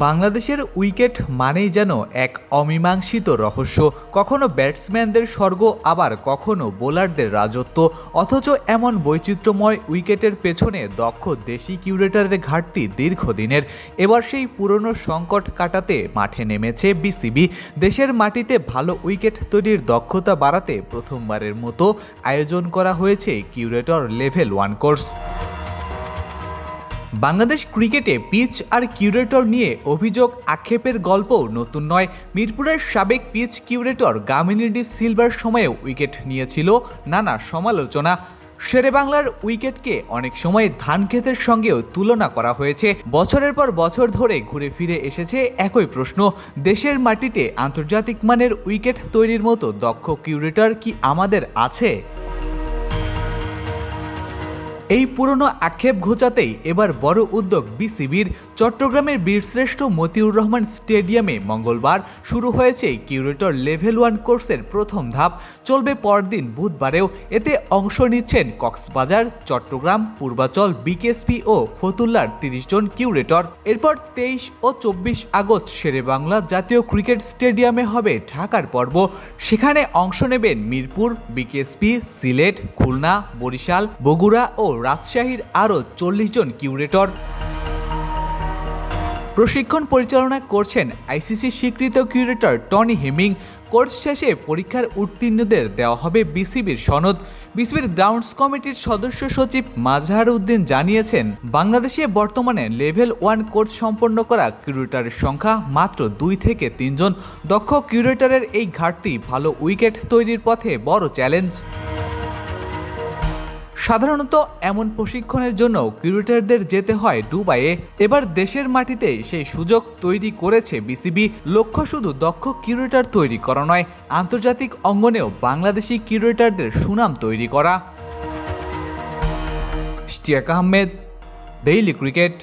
বাংলাদেশের উইকেট মানেই যেন এক অমীমাংসিত রহস্য। কখনো ব্যাটসম্যানদের স্বর্গ, আবার কখনো বোলারদের রাজত্ব। অথচ এমন বৈচিত্র্যময় উইকেটের পেছনে দক্ষ দেশি কিউরেটরের ঘাটতি দীর্ঘদিনের। এবার সেই পুরনো সংকট কাটাতে মাঠে নেমেছে বিসিবি। দেশের মাটিতে ভালো উইকেট তৈরির দক্ষতা বাড়াতে প্রথমবারের মতো আয়োজন করা হয়েছে কিউরেটর লেভেল 1 কোর্স। বাংলাদেশ ক্রিকেটে পিচ আর কিউরেটর নিয়ে অভিযোগ আক্ষেপের গল্পও নতুন নয়। মিরপুরের সাবেক পিচ কিউরেটর গামিনী ডি সিলভার সময়েও উইকেট নিয়েছিল নানা সমালোচনা। শেরেবাংলার উইকেটকে অনেক সময় ধানক্ষেতের সঙ্গেও তুলনা করা হয়েছে। বছরের পর বছর ধরে ঘুরে ফিরে এসেছে একই প্রশ্ন, দেশের মাটিতে আন্তর্জাতিক মানের উইকেট তৈরির মতো দক্ষ কিউরেটর কি আমাদের আছে? এই পুরনো আক্ষেপ ঘোচাতেই এবার বড় উদ্যোগ বিসিবির। চট্টগ্রামের বীরশ্রেষ্ঠ মতিউর রহমান স্টেডিয়ামে মঙ্গলবার শুরু হয়েছে কিউরেটর লেভেল 1 কোর্সের প্রথম ধাপ। চলবে পরদিন বুধবারেও। এতে অংশ নিচ্ছেন কক্সবাজার, চট্টগ্রাম, পূর্বাচল, বিকেএসপি ও ফতুল্লার 30 জন কিউরেটর। এরপর 23 ও 24 আগস্ট শেরেবাংলা জাতীয় ক্রিকেট স্টেডিয়ামে হবে ঢাকার পর্ব। সেখানে অংশ নেবেন মিরপুর, বিকেএসপি, সিলেট, খুলনা, বরিশাল, বগুড়া ও রাজশাহীর আরও 40 জন কিউরেটর। প্রশিক্ষণ পরিচালনা করছেন আইসিসি স্বীকৃত কিউরেটর টনি হেমিং। কোর্স শেষে পরীক্ষার উত্তীর্ণদের দেওয়া হবে বিসিবির সনদ। বিসিবির গ্রাউন্ডস কমিটির সদস্য সচিব মাজহার উদ্দিন জানিয়েছেন, বাংলাদেশে বর্তমানে লেভেল 1 কোর্স সম্পন্ন করা কিউরেটরের সংখ্যা মাত্র 2 থেকে 3 জন। দক্ষ কিউরেটরের এই ঘাটতি ভালো উইকেট তৈরির পথে বড় চ্যালেঞ্জ। সাধারণত এমন প্রশিক্ষণের জন্য কিউরেটরদের যেতে হয় দুবাইয়ে। এবার দেশের মাটিতে সেই সুযোগ তৈরি করেছে বিসিবি। লক্ষ্য শুধু দক্ষ কিউরেটর তৈরি করা নয়, আন্তর্জাতিক অঙ্গনেও বাংলাদেশি কিউরেটরদের সুনাম তৈরি করা। Ishtiaq Ahmed, daily cricket.